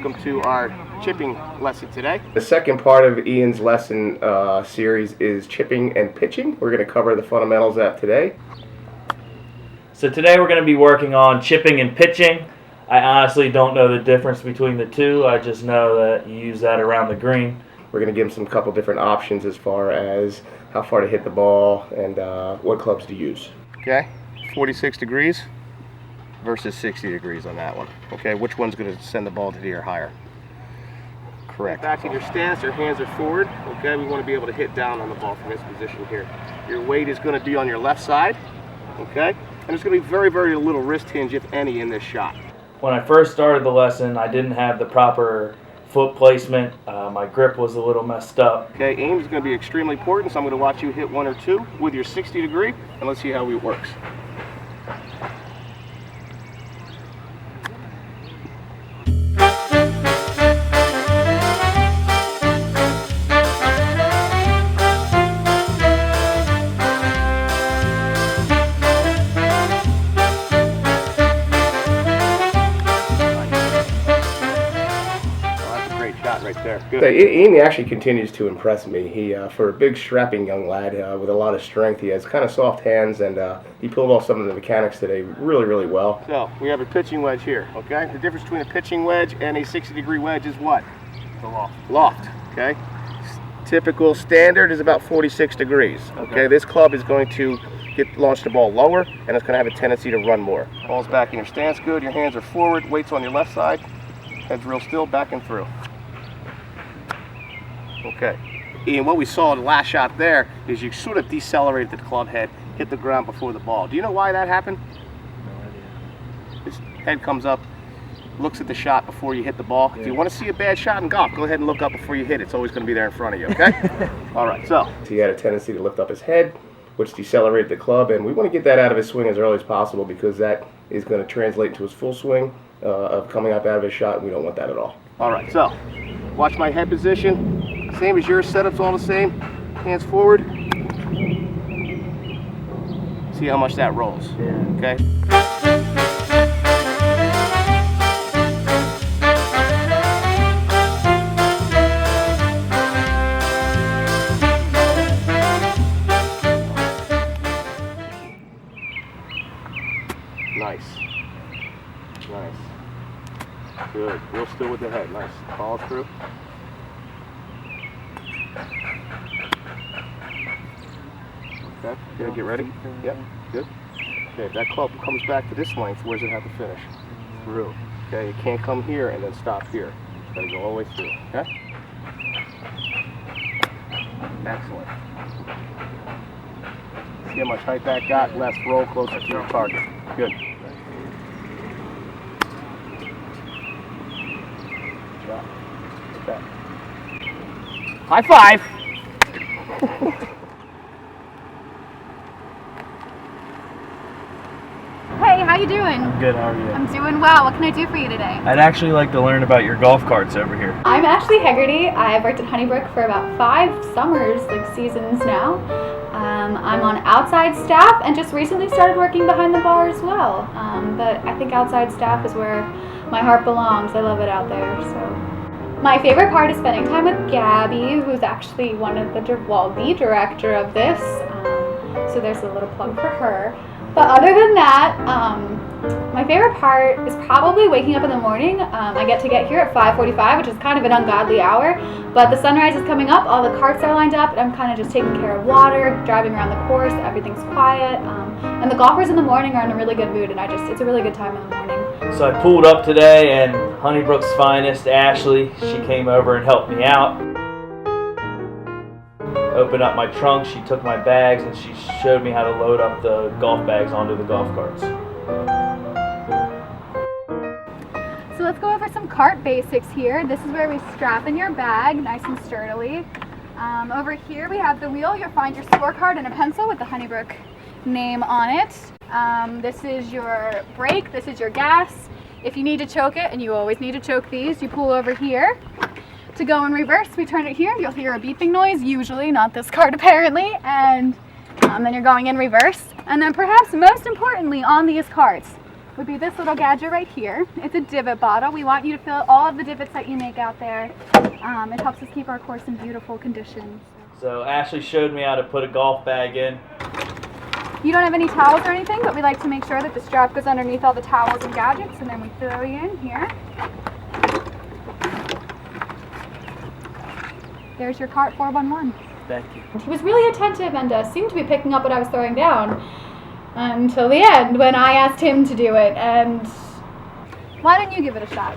welcome to our chipping lesson today. The second part of Ian's lesson series is chipping and pitching. We're going to cover the fundamentals of that today. So today we're going to be working on chipping and pitching. I honestly don't know the difference between the two. I just know that you use that around the green. We're going to give him some couple different options as far as how far to hit the ball and what clubs to use. Okay, 46 degrees versus 60 degrees on that one. Okay, which one's going to send the ball to the air higher? Correct. Back in your stance, your hands are forward. Okay, we want to be able to hit down on the ball from this position here. Your weight is going to be on your left side. Okay, and there's going to be very, very little wrist hinge, if any, in this shot. When I first started the lesson, I didn't have the proper foot placement. My grip was a little messed up. Okay, aim is going to be extremely important, so I'm going to watch you hit one or two with your 60 degree, and let's see how it works. Right there. Good. Ian actually continues to impress me. He, for a big strapping young lad with a lot of strength, he has kind of soft hands, and he pulled off some of the mechanics today really, really well. So we have a pitching wedge here. Okay, the difference between a pitching wedge and a 60-degree wedge is what? The loft. Loft. Okay. Typical standard is about 46 degrees. Okay. This club is going to launch the ball lower, and it's going to have a tendency to run more. Ball's back in your stance. Good. Your hands are forward. Weight's on your left side. Head's real still. Back and through. Okay, Ian, what we saw in the last shot there is you sort of decelerated the club head, hit the ground before the ball. Do you know why that happened? No idea. His head comes up, looks at the shot before you hit the ball. Yeah. If you want to see a bad shot in golf, go ahead and look up before you hit it. It's always going to be there in front of you, okay? All right, so. He had a tendency to lift up his head, which decelerated the club, and we want to get that out of his swing as early as possible because that is going to translate into his full swing of coming up out of his shot, and we don't want that at all. All right, so watch my head position. Same as yours, setup's all the same. Hands forward. See how much that rolls. Yeah. Okay. Nice. Nice. Good. Real still with the head. Nice. Follow through. Okay, good, get ready. Yep, good. Okay, if that club comes back to this length, where does it have to finish? Through. Okay, it can't come here and then stop here. It's got to go all the way through, okay? Excellent. See how much height that got? Less roll closer to your target. Good. Good job. Okay. High five! Hey, how you doing? Good, how are you? I'm doing well. What can I do for you today? I'd actually like to learn about your golf carts over here. I'm Ashley Hegarty. I've worked at Honeybrook for about 5 summers, seasons now. I'm on outside staff and just recently started working behind the bar as well. But I think outside staff is where my heart belongs. I love it out there. So my favorite part is spending time with Gabby, who's actually the director of this. So there's a little plug for her. But other than that, my favorite part is probably waking up in the morning. I get here at 5:45, which is kind of an ungodly hour, but the sunrise is coming up, all the carts are lined up, and I'm kind of just taking care of water, driving around the course, everything's quiet, and the golfers in the morning are in a really good mood, and it's a really good time in the morning. So I pulled up today, and Honeybrook's finest, Ashley, she came over and helped me out. Opened up my trunk, she took my bags, and she showed me how to load up the golf bags onto the golf carts. So let's go over some cart basics here. This is where we strap in your bag nice and sturdily. Over here we have the wheel. You'll find your scorecard and a pencil with the Honeybrook name on it. This is your brake, this is your gas. If you need to choke it, and you always need to choke these, you pull over here. To go in reverse, we turn it here. You'll hear a beeping noise, usually, not this cart apparently, and then you're going in reverse. And then perhaps most importantly on these carts, would be this little gadget right here. It's a divot bottle. We want you to fill all of the divots that you make out there. It helps us keep our course in beautiful condition. So Ashley showed me how to put a golf bag in. You don't have any towels or anything, but we like to make sure that the strap goes underneath all the towels and gadgets, and then we throw you in here. There's your cart 411. Thank you. He was really attentive and seemed to be picking up what I was throwing down until the end when I asked him to do it. And why don't you give it a shot?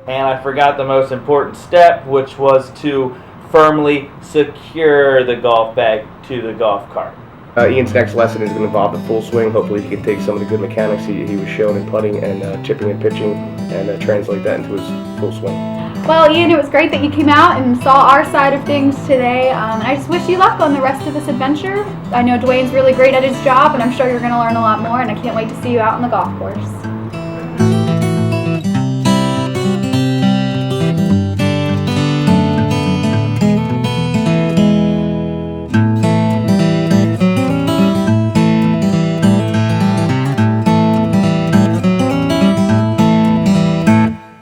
And I forgot the most important step, which was to firmly secure the golf bag to the golf cart. Ian's next lesson is going to involve the full swing. Hopefully he can take some of the good mechanics he was shown in putting and chipping and pitching and translate that into his full swing. Well, Ian, it was great that you came out and saw our side of things today. And I just wish you luck on the rest of this adventure. I know Dwayne's really great at his job, and I'm sure you're going to learn a lot more, and I can't wait to see you out on the golf course.